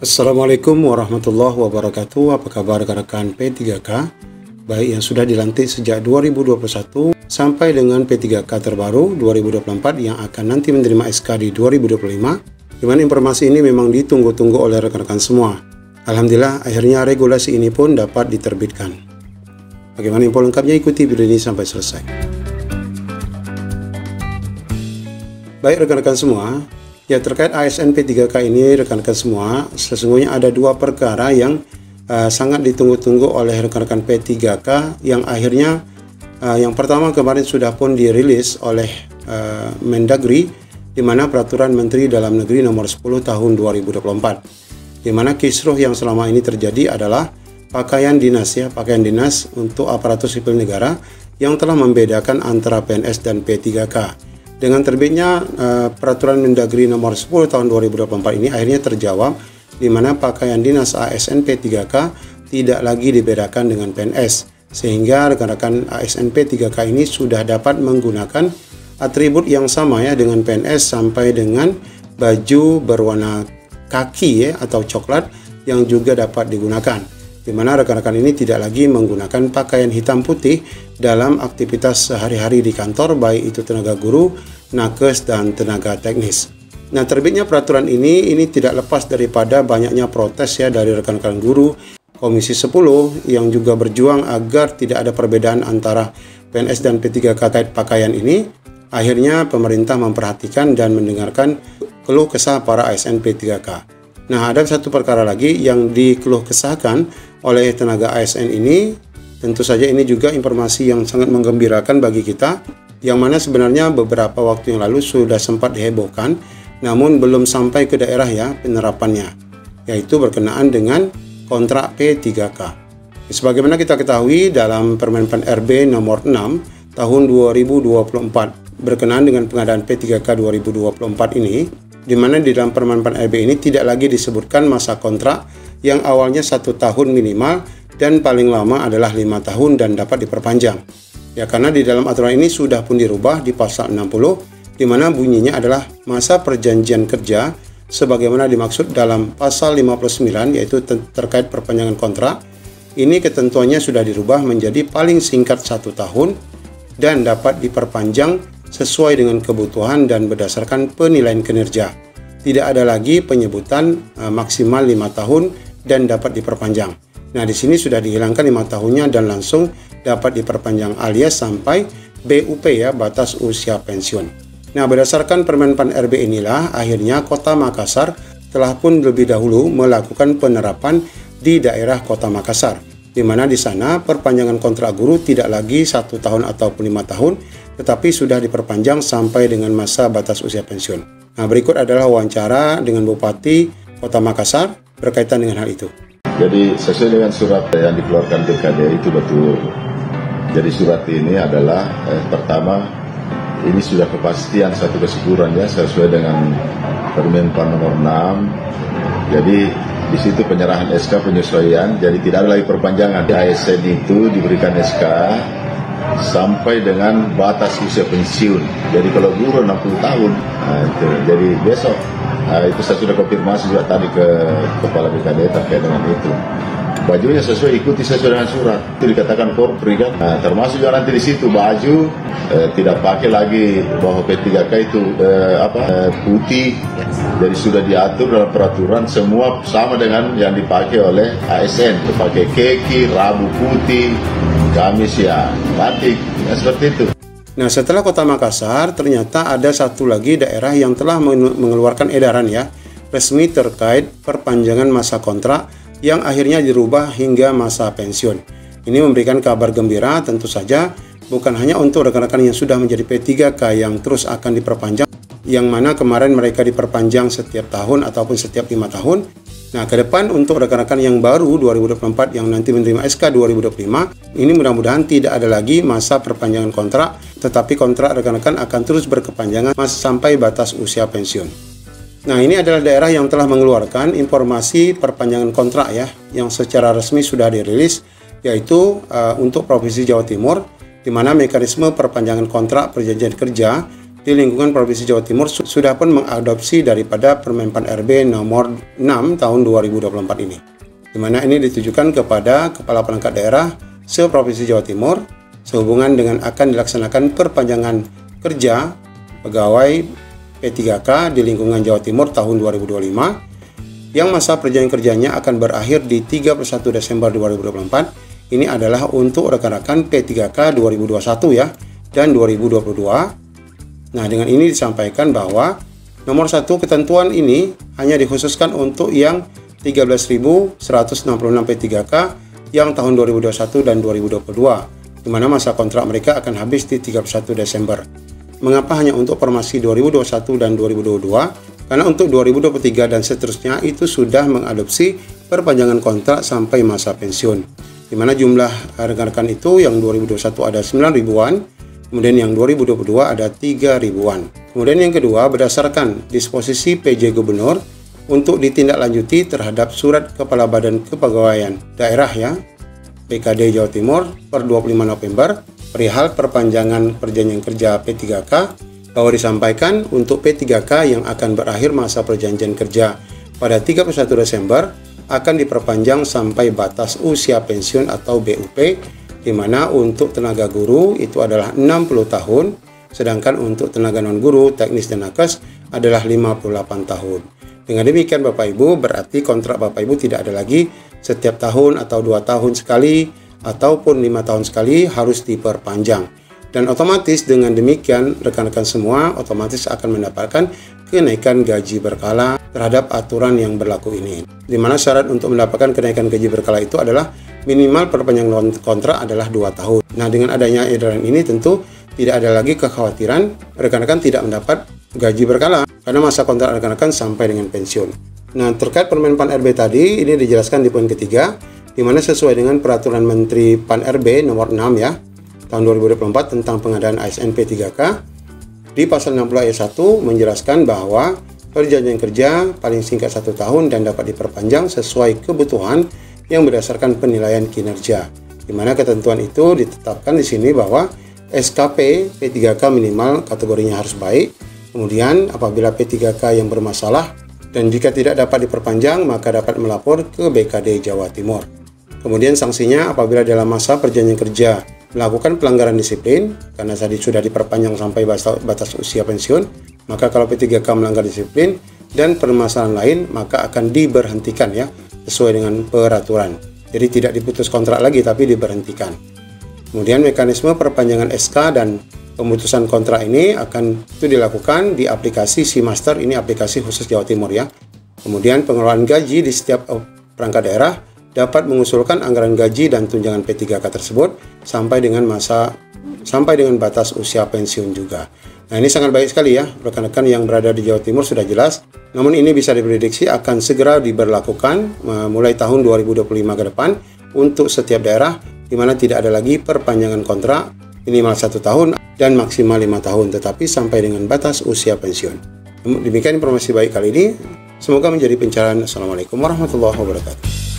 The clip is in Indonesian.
Assalamualaikum warahmatullahi wabarakatuh. Apa kabar rekan-rekan P3K? Baik yang sudah dilantik sejak 2021 sampai dengan P3K terbaru 2024 yang akan nanti menerima SK di 2025, di mana informasi ini memang ditunggu-tunggu oleh rekan-rekan semua. Alhamdulillah akhirnya regulasi ini pun dapat diterbitkan. Bagaimana info lengkapnya, ikuti video ini sampai selesai. Baik rekan-rekan semua, ya, terkait ASN P3K ini rekan-rekan semua, sesungguhnya ada dua perkara yang sangat ditunggu-tunggu oleh rekan-rekan P3K yang akhirnya yang pertama kemarin sudah pun dirilis oleh Mendagri, di mana Peraturan Menteri Dalam Negeri Nomor 10 Tahun 2024, di mana kisruh yang selama ini terjadi adalah pakaian dinas, ya, pakaian dinas untuk aparatur sipil negara yang telah membedakan antara PNS dan P3K. Dengan terbitnya Peraturan Mendagri Nomor 10 Tahun 2024 ini akhirnya terjawab, di mana pakaian dinas ASN P3K tidak lagi dibedakan dengan PNS, sehingga rekan-rekan ASN P3K ini sudah dapat menggunakan atribut yang sama, ya, dengan PNS, sampai dengan baju berwarna kaki, ya, atau coklat yang juga dapat digunakan, di mana rekan-rekan ini tidak lagi menggunakan pakaian hitam putih dalam aktivitas sehari-hari di kantor, baik itu tenaga guru, nakes, dan tenaga teknis. Nah, terbitnya peraturan ini tidak lepas daripada banyaknya protes, ya, dari rekan-rekan guru, Komisi 10 yang juga berjuang agar tidak ada perbedaan antara PNS dan P3K terkait pakaian ini. Akhirnya pemerintah memperhatikan dan mendengarkan keluh kesah para ASN P3K. Nah, ada satu perkara lagi yang dikeluh kesahkan oleh tenaga ASN ini. Tentu saja ini juga informasi yang sangat menggembirakan bagi kita, yang mana sebenarnya beberapa waktu yang lalu sudah sempat dihebohkan, namun belum sampai ke daerah, ya, penerapannya, yaitu berkenaan dengan kontrak P3K. Sebagaimana kita ketahui dalam Permenpan RB nomor 6 tahun 2024 berkenaan dengan pengadaan P3K 2024 ini, di mana di dalam Permenpan RB ini tidak lagi disebutkan masa kontrak yang awalnya 1 tahun minimal dan paling lama adalah 5 tahun dan dapat diperpanjang. Ya, karena di dalam aturan ini sudah pun dirubah di pasal 60, di mana bunyinya adalah masa perjanjian kerja sebagaimana dimaksud dalam pasal 59, yaitu terkait perpanjangan kontrak. Ini ketentuannya sudah dirubah menjadi paling singkat 1 tahun dan dapat diperpanjang sesuai dengan kebutuhan dan berdasarkan penilaian kinerja. Tidak ada lagi penyebutan maksimal 5 tahun dan dapat diperpanjang. Nah, di sini sudah dihilangkan 5 tahunnya dan langsung dapat diperpanjang alias sampai BUP, ya, batas usia pensiun. Nah, berdasarkan Permenpan RB inilah akhirnya Kota Makassar telah pun lebih dahulu melakukan penerapan di daerah Kota Makassar, di mana di sana perpanjangan kontrak guru tidak lagi 1 tahun ataupun 5 tahun, tetapi sudah diperpanjang sampai dengan masa batas usia pensiun. Nah, berikut adalah wawancara dengan Bupati Kota Makassar berkaitan dengan hal itu. Jadi sesuai dengan surat yang dikeluarkan BKD itu betul. Jadi surat ini adalah pertama, ini sudah kepastian satu kesyukuran, ya, sesuai dengan Permenpan nomor 6. Jadi di situ penyerahan SK penyesuaian, jadi tidak ada lagi perpanjangan. ASN itu diberikan SK sampai dengan batas usia pensiun. Jadi kalau guru 60 tahun, itu. Jadi besok itu saya sudah konfirmasi juga tadi ke Kepala BKD terkait dengan itu. Bajunya ikuti sesuai dengan surat. Itu dikatakan Polri, kan. Nah, termasuk juga nanti di situ baju tidak pakai lagi bahwa P3K itu putih. Jadi sudah diatur dalam peraturan semua sama dengan yang dipakai oleh ASN. Pakai keki, rabu putih, gamis, ya, batik, ya, seperti itu. Nah, setelah Kota Makassar, ternyata ada satu lagi daerah yang telah mengeluarkan edaran, ya, resmi terkait perpanjangan masa kontrak yang akhirnya dirubah hingga masa pensiun. Ini memberikan kabar gembira tentu saja, bukan hanya untuk rekan-rekan yang sudah menjadi P3K yang terus akan diperpanjang, yang mana kemarin mereka diperpanjang setiap tahun ataupun setiap 5 tahun. Nah, ke depan untuk rekan-rekan yang baru 2024 yang nanti menerima SK 2025, ini mudah-mudahan tidak ada lagi masa perpanjangan kontrak, tetapi kontrak rekan-rekan akan terus berkepanjangan sampai batas usia pensiun. Nah, ini adalah daerah yang telah mengeluarkan informasi perpanjangan kontrak, ya, yang secara resmi sudah dirilis, yaitu untuk Provinsi Jawa Timur, di mana mekanisme perpanjangan kontrak perjanjian kerja di lingkungan Provinsi Jawa Timur sudah pun mengadopsi daripada Permen PAN RB nomor 6 tahun 2024 ini, di mana ini ditujukan kepada Kepala Perangkat Daerah se-Provinsi Jawa Timur sehubungan dengan akan dilaksanakan perpanjangan kerja pegawai P3K di lingkungan Jawa Timur tahun 2025 yang masa perjanjian kerjanya akan berakhir di 31 Desember 2024. Ini adalah untuk rekan-rekan P3K 2021 ya dan 2022. Nah, dengan ini disampaikan bahwa nomor 1 ketentuan ini hanya dikhususkan untuk yang 13.166 P3K yang tahun 2021 dan 2022, di mana masa kontrak mereka akan habis di 31 Desember. Mengapa hanya untuk formasi 2021 dan 2022? Karena untuk 2023 dan seterusnya itu sudah mengadopsi perpanjangan kontrak sampai masa pensiun, di mana jumlah rekan-rekan itu yang 2021 ada 9 ribuan, kemudian yang 2022 ada 3 ribuan. Kemudian yang kedua, berdasarkan disposisi PJ Gubernur untuk ditindaklanjuti terhadap surat Kepala Badan Kepegawaian Daerah ya, PKD Jawa Timur per 25 November perihal perpanjangan perjanjian kerja P3K, bahwa disampaikan untuk P3K yang akan berakhir masa perjanjian kerja pada 31 Desember akan diperpanjang sampai batas usia pensiun atau BUP, di mana untuk tenaga guru itu adalah 60 tahun, sedangkan untuk tenaga non-guru, teknis dan nakes adalah 58 tahun. Dengan demikian Bapak Ibu, berarti kontrak Bapak Ibu tidak ada lagi setiap tahun atau 2 tahun sekali, ataupun 5 tahun sekali harus diperpanjang. Dan otomatis dengan demikian rekan-rekan semua otomatis akan mendapatkan kenaikan gaji berkala terhadap aturan yang berlaku ini. Di mana syarat untuk mendapatkan kenaikan gaji berkala itu adalah minimal perpanjangan kontrak adalah 2 tahun. Nah, dengan adanya edaran ini tentu tidak ada lagi kekhawatiran rekan-rekan tidak mendapat gaji berkala karena masa kontrak rekan-rekan sampai dengan pensiun. Nah, terkait Permen PAN RB tadi ini dijelaskan di poin ketiga, di mana sesuai dengan Peraturan Menteri PAN RB nomor 6 ya tahun 2024 tentang pengadaan ASN P3K, di pasal 60 ayat 1 menjelaskan bahwa perjanjian kerja paling singkat 1 tahun dan dapat diperpanjang sesuai kebutuhan yang berdasarkan penilaian kinerja, di mana ketentuan itu ditetapkan di sini bahwa SKP P3K minimal kategorinya harus baik. Kemudian apabila P3K yang bermasalah dan jika tidak dapat diperpanjang maka dapat melapor ke BKD Jawa Timur. Kemudian sanksinya apabila dalam masa perjanjian kerja melakukan pelanggaran disiplin karena tadi sudah diperpanjang sampai batas usia pensiun, maka kalau P3K melanggar disiplin dan permasalahan lain maka akan diberhentikan ya sesuai dengan peraturan. Jadi tidak diputus kontrak lagi tapi diberhentikan. Kemudian mekanisme perpanjangan SK dan pemutusan kontrak ini akan itu dilakukan di aplikasi SIMaster, ini aplikasi khusus Jawa Timur ya. Kemudian pengelolaan gaji di setiap perangkat daerah dapat mengusulkan anggaran gaji dan tunjangan P3K tersebut sampai dengan batas usia pensiun juga. Nah, ini sangat baik sekali ya, rekan-rekan yang berada di Jawa Timur sudah jelas. Namun ini bisa diprediksi akan segera diberlakukan mulai tahun 2025 ke depan untuk setiap daerah, di mana tidak ada lagi perpanjangan kontrak minimal 1 tahun dan maksimal 5 tahun, tetapi sampai dengan batas usia pensiun. Demikian informasi baik kali ini. Semoga menjadi pencerahan. Assalamualaikum warahmatullahi wabarakatuh.